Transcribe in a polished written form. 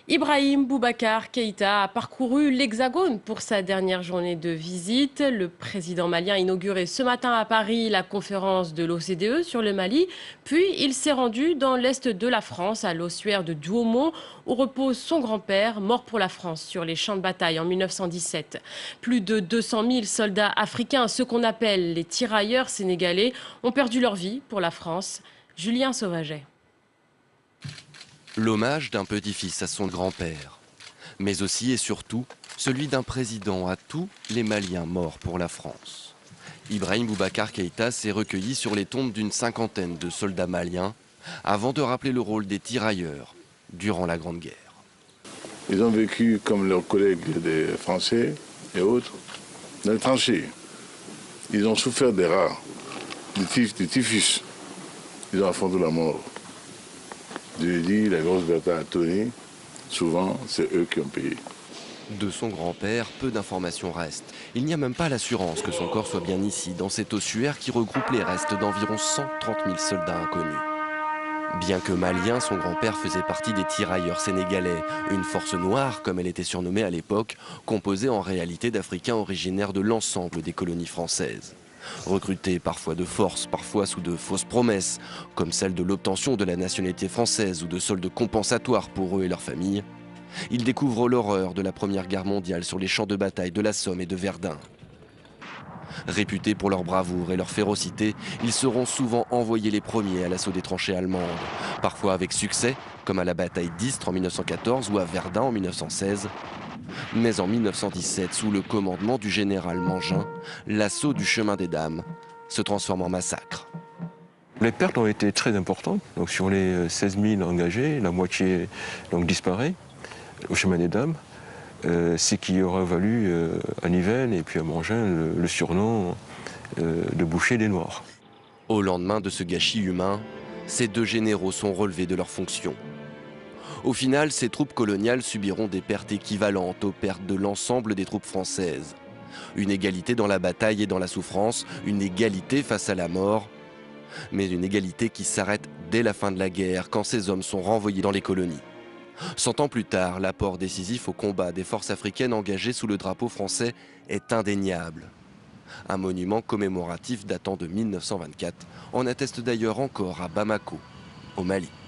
Ibrahim Boubacar Keïta a parcouru l'Hexagone pour sa dernière journée de visite. Le président malien a inauguré ce matin à Paris la conférence de l'OCDE sur le Mali. Puis il s'est rendu dans l'est de la France, à l'ossuaire de Douaumont, où repose son grand-père, mort pour la France sur les champs de bataille en 1917. Plus de 200 000 soldats africains, ceux qu'on appelle les tirailleurs sénégalais, ont perdu leur vie pour la France. Julien Sauvaget. L'hommage d'un petit-fils à son grand-père, mais aussi et surtout celui d'un président à tous les Maliens morts pour la France. Ibrahim Boubacar Keïta s'est recueilli sur les tombes d'une cinquantaine de soldats maliens avant de rappeler le rôle des tirailleurs durant la Grande Guerre. Ils ont vécu comme leurs collègues des Français et autres dans les tranchées. Ils ont souffert des rats, du typhus. Ils ont affronté la mort. Je l'ai dit, la grosse bataille à Tony, souvent, c'est eux qui ont payé. De son grand-père, peu d'informations restent. Il n'y a même pas l'assurance que son corps soit bien ici, dans cet ossuaire qui regroupe les restes d'environ 130 000 soldats inconnus. Bien que malien, son grand-père faisait partie des tirailleurs sénégalais, une force noire, comme elle était surnommée à l'époque, composée en réalité d'Africains originaires de l'ensemble des colonies françaises. Recrutés parfois de force, parfois sous de fausses promesses, comme celle de l'obtention de la nationalité française ou de soldes compensatoires pour eux et leurs familles, ils découvrent l'horreur de la Première Guerre mondiale sur les champs de bataille de la Somme et de Verdun. Réputés pour leur bravoure et leur férocité, ils seront souvent envoyés les premiers à l'assaut des tranchées allemandes, parfois avec succès, comme à la bataille d'Istres en 1914 ou à Verdun en 1916. Mais en 1917, sous le commandement du général Mangin, l'assaut du chemin des Dames se transforme en massacre. Les pertes ont été très importantes. Donc sur les 16 000 engagés, la moitié donc, disparaît au chemin des Dames. Ce qui aura valu à Nivelles et puis à Mangin le surnom de boucher des Noirs. Au lendemain de ce gâchis humain, ces deux généraux sont relevés de leurs fonctions. Au final, ces troupes coloniales subiront des pertes équivalentes aux pertes de l'ensemble des troupes françaises. Une égalité dans la bataille et dans la souffrance, une égalité face à la mort, mais une égalité qui s'arrête dès la fin de la guerre, quand ces hommes sont renvoyés dans les colonies. 100 ans plus tard, l'apport décisif au combat des forces africaines engagées sous le drapeau français est indéniable. Un monument commémoratif datant de 1924 en atteste d'ailleurs encore à Bamako, au Mali.